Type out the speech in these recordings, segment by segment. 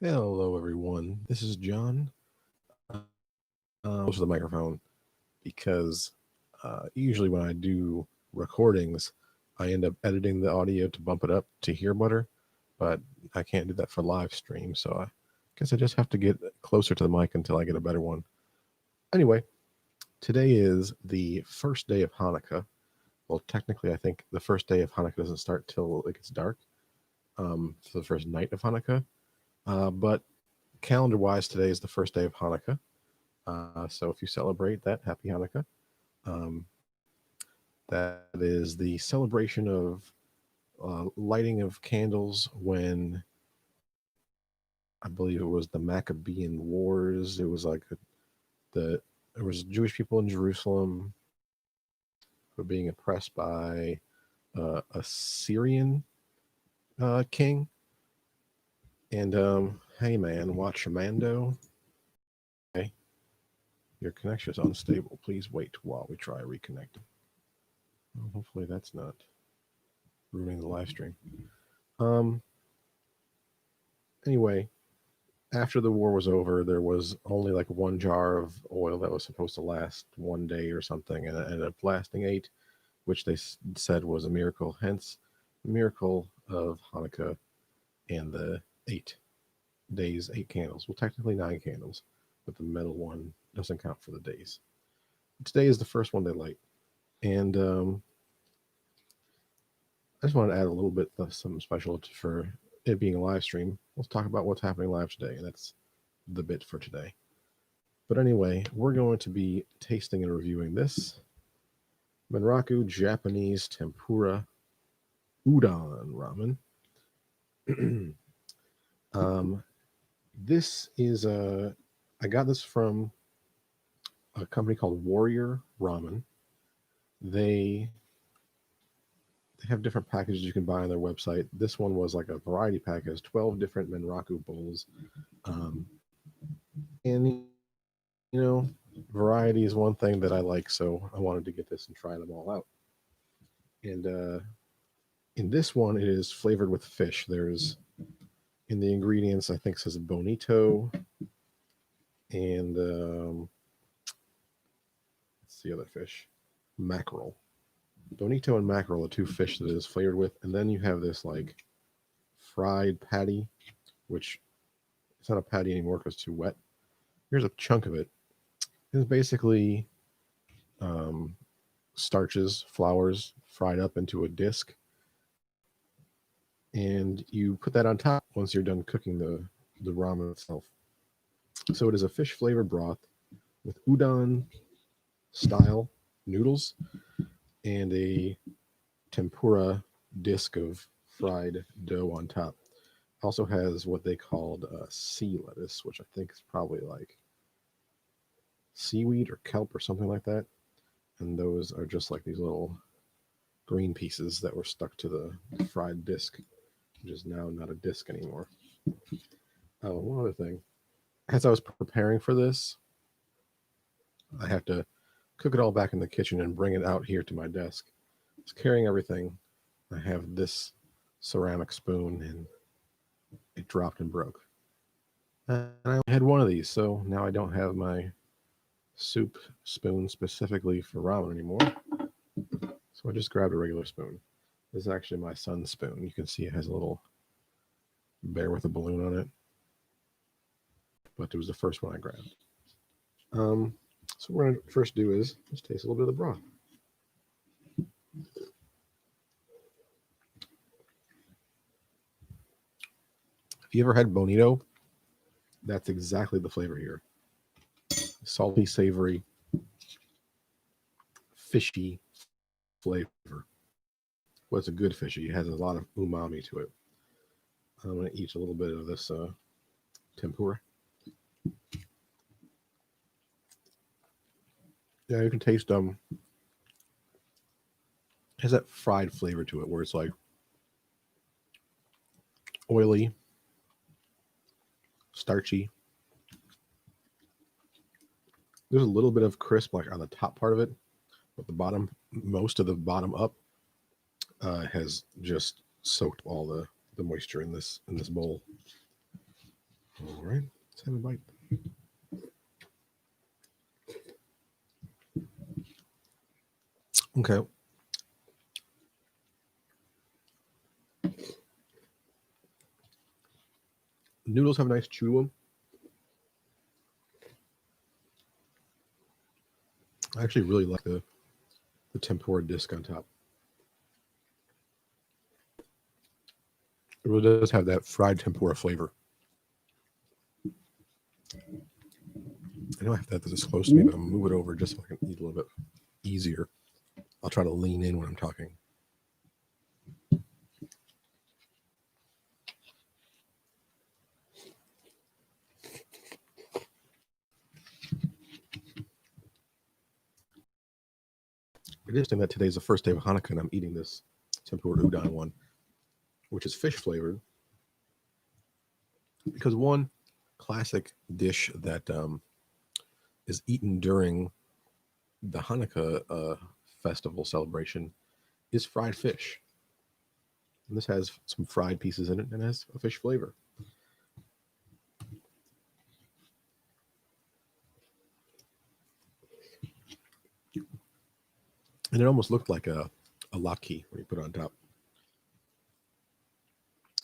Hello, everyone. This is John. Close to the microphone because usually when I do recordings, I end up editing the audio to bump it up to hear better, but I can't do that for live stream. So I guess I just have to get closer to the mic until I get a better one. Anyway, today is the first day of Hanukkah. Well, technically, I think the first day of Hanukkah doesn't start till it gets dark. For the first night of Hanukkah. But calendar-wise, today is the first day of Hanukkah. So if you celebrate that, happy Hanukkah. Um, that is the celebration of lighting of candles when I believe it was the Maccabean Wars. It was like there was Jewish people in Jerusalem who were being oppressed by a Syrian king. And hey man, watch your Mando. Okay. Your connection is unstable. Please wait while we try reconnecting. Well, hopefully that's not ruining the live stream. Anyway, after the war was over, there was only like one jar of oil that was supposed to last one day or something, and it ended up lasting 8, which they said was a miracle. Hence, the miracle of Hanukkah and the 8 days, 8 candles. Well, technically 9 candles, but the metal one doesn't count for the days. Today is the first one they light, and I just want to add a little bit of something special for it being a live stream. Let's talk about what's happening live today, and that's the bit for today. But anyway, we're going to be tasting and reviewing this Menraku Japanese Tempura Udon ramen. This is I got this from a company called Warrior Ramen. They have different packages you can buy on their website. This one was like a variety pack, has 12 different Menraku bowls. And, you know, variety is one thing that I like, so I wanted to get this and try them all out. And in this one, it is flavored with fish. There's, in the ingredients, I think it says bonito, and what's the other fish? Mackerel. Bonito and mackerel are 2 fish that it is flavored with, and then you have this like fried patty, which it's not a patty anymore because it's too wet. Here's a chunk of it. It's basically starches, flours fried up into a disc, and you put that on top once you're done cooking the ramen itself. So it is a fish flavored broth with udon style noodles and a tempura disc of fried dough on top. Also has what they called sea lettuce, which I think is probably like seaweed or kelp or something like that. And those are just like these little green pieces that were stuck to the fried disc, which is now not a disc anymore. Oh, one other thing. As I was preparing for this, I have to cook it all back in the kitchen and bring it out here to my desk. I was carrying everything. I have this ceramic spoon, and it dropped and broke. And I only had one of these, so now I don't have my soup spoon specifically for ramen anymore. So I just grabbed a regular spoon. This is actually my son's spoon. You can see it has a little bear with a balloon on it. But it was the first one I grabbed. So what we're going to first do is just taste a little bit of the broth. If you ever had bonito, that's exactly the flavor here. Salty, savory, fishy flavor. Well, it's a good fishy. It has a lot of umami to it. I'm going to eat a little bit of this tempura. Yeah, you can taste it has that fried flavor to it where it's like oily, starchy. There's a little bit of crisp like on the top part of it, but the bottom, most of the bottom up has just soaked all the moisture in this bowl. All right, let's have a bite. Okay. Noodles have a nice chew to them. I actually really like the tempura disc on top. It really does have that fried tempura flavor. I know I have that this close to me, but I'm going to move it over just so I can eat a little bit easier. I'll try to lean in when I'm talking. It is interesting that today's the first day of Hanukkah and I'm eating this tempura udon one, which is fish flavored. Because one classic dish that is eaten during the Hanukkah festival celebration is fried fish. And this has some fried pieces in it and has a fish flavor. And it almost looked like a latke when you put it on top.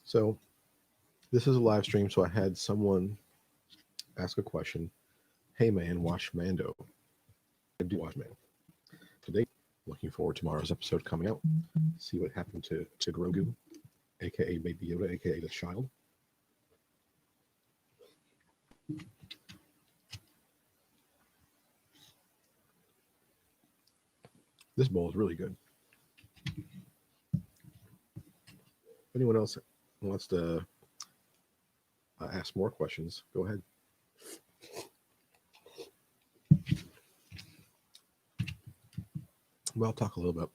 So this is a live stream, so I had someone ask a question. Hey man, watch Mando. I do watch Mando. Today, looking forward to tomorrow's episode coming out. See what happened to Grogu, aka Baby Yoda, aka the child. This bowl is really good. If anyone else wants to ask more questions, go ahead. Well, I'll talk a little bit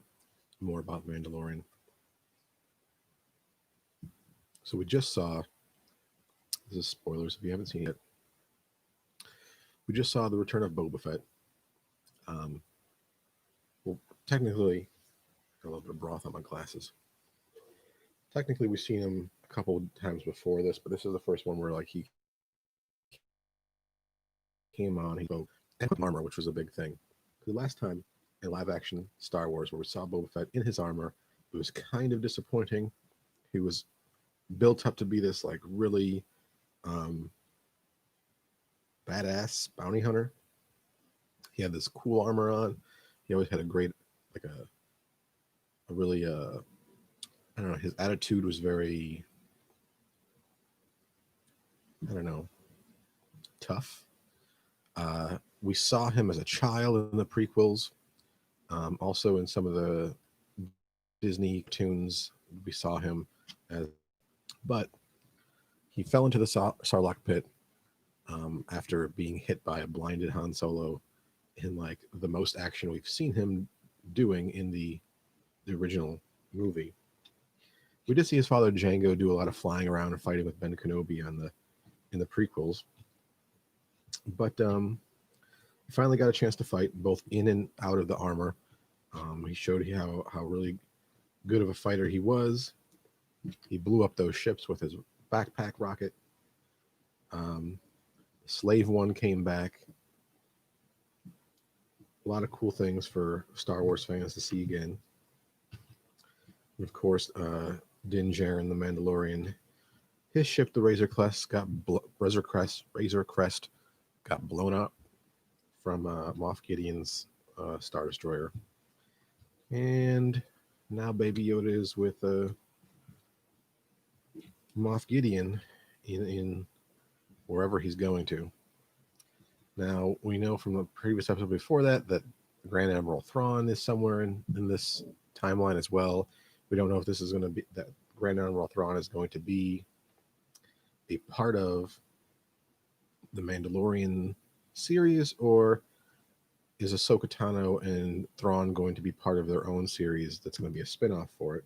more about Mandalorian. So we just saw, this is spoilers if you haven't seen it, we just saw the return of Boba Fett. Well, technically, got a little bit of broth on my glasses. Technically, we've seen him a couple of times before this, but this is the first one where like he came on, he spoke, and put armor, which was a big thing. The last time in live action Star Wars where we saw Boba Fett in his armor, it was kind of disappointing. He was built up to be this like really badass bounty hunter. He had this cool armor on. He always had a great, like a really I don't know, his attitude was very, I don't know, tough. We saw him as a child in the prequels. Also in some of the Disney cartoons, we saw him as, but he fell into the Sarlacc pit after being hit by a blinded Han Solo in like the most action we've seen him doing in the original movie. We did see his father Django do a lot of flying around and fighting with Ben Kenobi in the prequels, but he finally got a chance to fight both in and out of the armor. He showed how really good of a fighter he was. He blew up those ships with his backpack rocket. Slave One came back. A lot of cool things for Star Wars fans to see again. And of course, Din Djarin, the Mandalorian, his ship, the Razor Crest, got blown up from Moff Gideon's Star Destroyer, and now Baby Yoda is with Moff Gideon in wherever he's going to. Now we know from the previous episode before that Grand Admiral Thrawn is somewhere in this timeline as well. We don't know if this is going to be that Grand Admiral Thrawn is going to be a part of the Mandalorian series, or is Ahsoka Tano and Thrawn going to be part of their own series that's going to be a spinoff for it?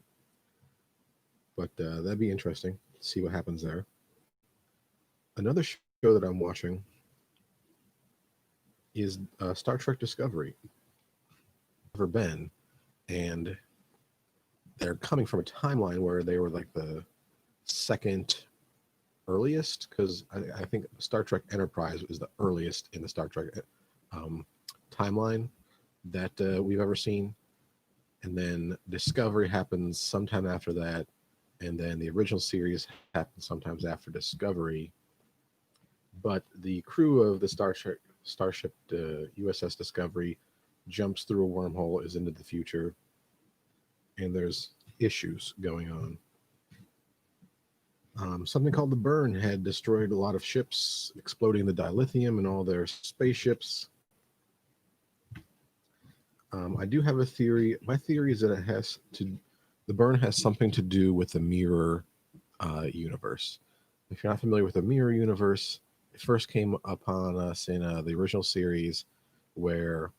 But that'd be interesting. See what happens there. Another show that I'm watching is Star Trek Discovery. Never been, and they're coming from a timeline where they were like the second earliest, because I think Star Trek Enterprise is the earliest in the Star Trek um, timeline that we've ever seen. And then Discovery happens sometime after that. And then the original series happens sometimes after Discovery. But the crew of the Starship USS Discovery jumps through a wormhole, is into the future, and there's issues going on. Something called the burn had destroyed a lot of ships, exploding the dilithium and all their spaceships. I do have a theory. My theory is that the burn has something to do with the mirror universe. If you're not familiar with the mirror universe, it first came upon us in the original series, where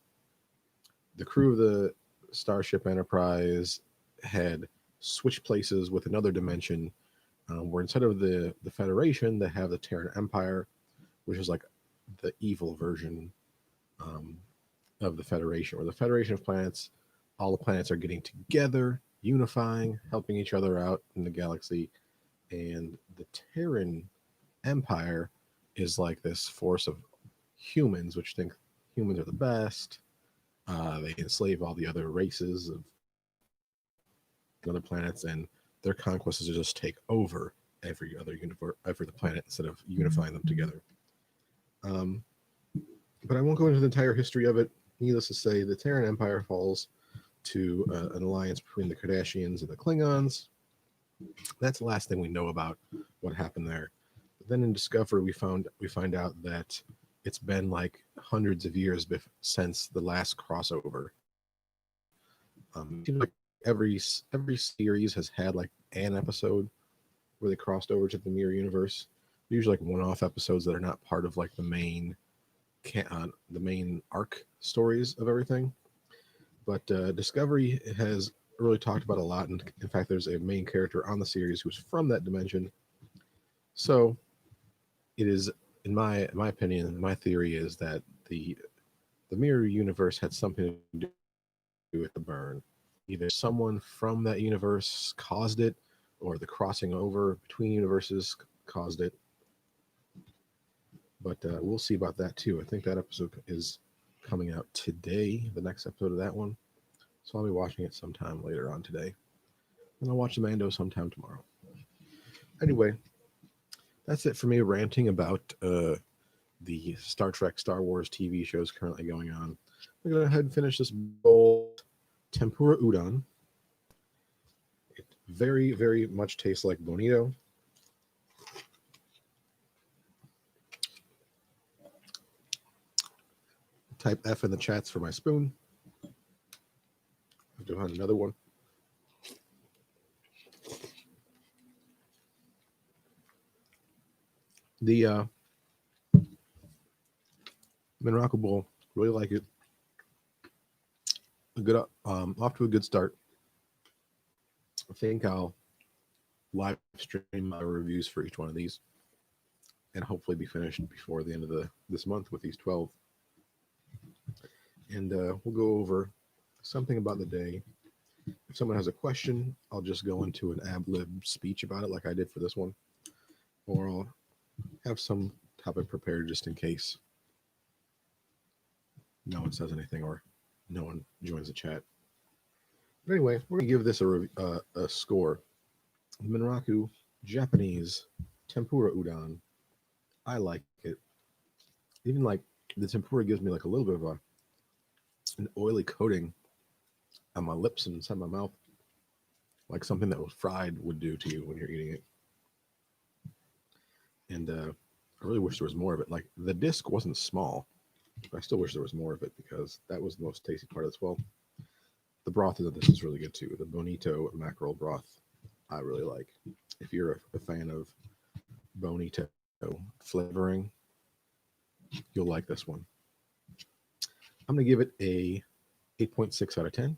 the crew of the Starship Enterprise had switched places with another dimension, where instead of the Federation, they have the Terran Empire, which is like the evil version of the Federation, where the Federation of planets, all the planets are getting together, unifying, helping each other out in the galaxy, and the Terran Empire is like this force of humans, which think humans are the best. They enslave all the other races of other planets, and their conquest is to just take over every other universe, every the planet, instead of unifying them together. But I won't go into the entire history of it. Needless to say, the Terran Empire falls to an alliance between the Kardashians and the Klingons. That's the last thing we know about what happened there. But then in Discovery, we find out that it's been like hundreds of years since the last crossover. It seems like every series has had like an episode where they crossed over to the mirror universe. Usually like one-off episodes that are not part of like the main arc stories of everything. But Discovery has really talked about a lot, and in fact, there's a main character on the series who's from that dimension. So it is, in my opinion, my theory is that the mirror universe had something to do with the burn. Either someone from that universe caused it, or the crossing over between universes caused it. But we'll see about that too. I think that episode is coming out today, the next episode of that one. So I'll be watching it sometime later on today. And I'll watch the Mando sometime tomorrow. Anyway, that's it for me ranting about the Star Trek, Star Wars TV shows currently going on. I'm going to go ahead and finish this bowl Tempura Udon. It very, very much tastes like bonito. Type F in the chats for my spoon. I'll do another one. The Menraku bowl, really like it. A good off to a good start. I think I'll live stream my reviews for each one of these, and hopefully be finished before the end of this month with these 12. And we'll go over something about the day. If someone has a question, I'll just go into an ad-lib speech about it like I did for this one, or I'll have some topic prepared just in case no one says anything or no one joins the chat. But anyway, we're going to give this a score. Menraku Japanese Tempura Udon. I like it. Even like the tempura gives me like a little bit of an oily coating on my lips and inside my mouth, like something that was fried would do to you when you're eating it. And I really wish there was more of it. Like the disc wasn't small, but I still wish there was more of it because that was the most tasty part as well. The broth of this is really good too. The bonito mackerel broth, I really like. If you're a fan of bonito flavoring, you'll like this one. I'm going to give it a 8.6 out of 10.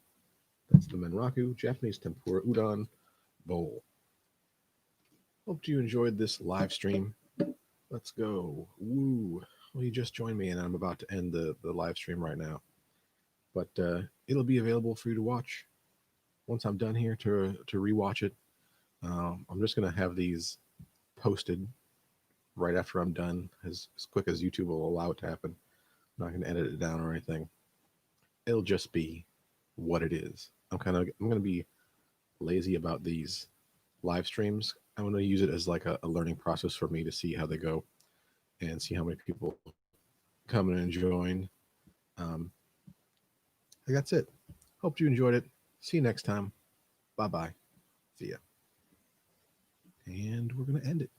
That's the Menraku Japanese Tempura Udon Bowl. Hope you enjoyed this live stream. Let's go. Woo. Well, you just joined me, and I'm about to end the live stream right now. But it'll be available for you to watch once I'm done here to rewatch it. I'm just going to have these posted right after I'm done, as quick as YouTube will allow it to happen. I'm not going to edit it down or anything. It'll just be what it is. I'm going to be lazy about these live streams. I'm going to use it as like a learning process for me to see how they go and see how many people come and join. That's it. Hope you enjoyed it. See you next time. Bye bye. See ya. And we're going to end it.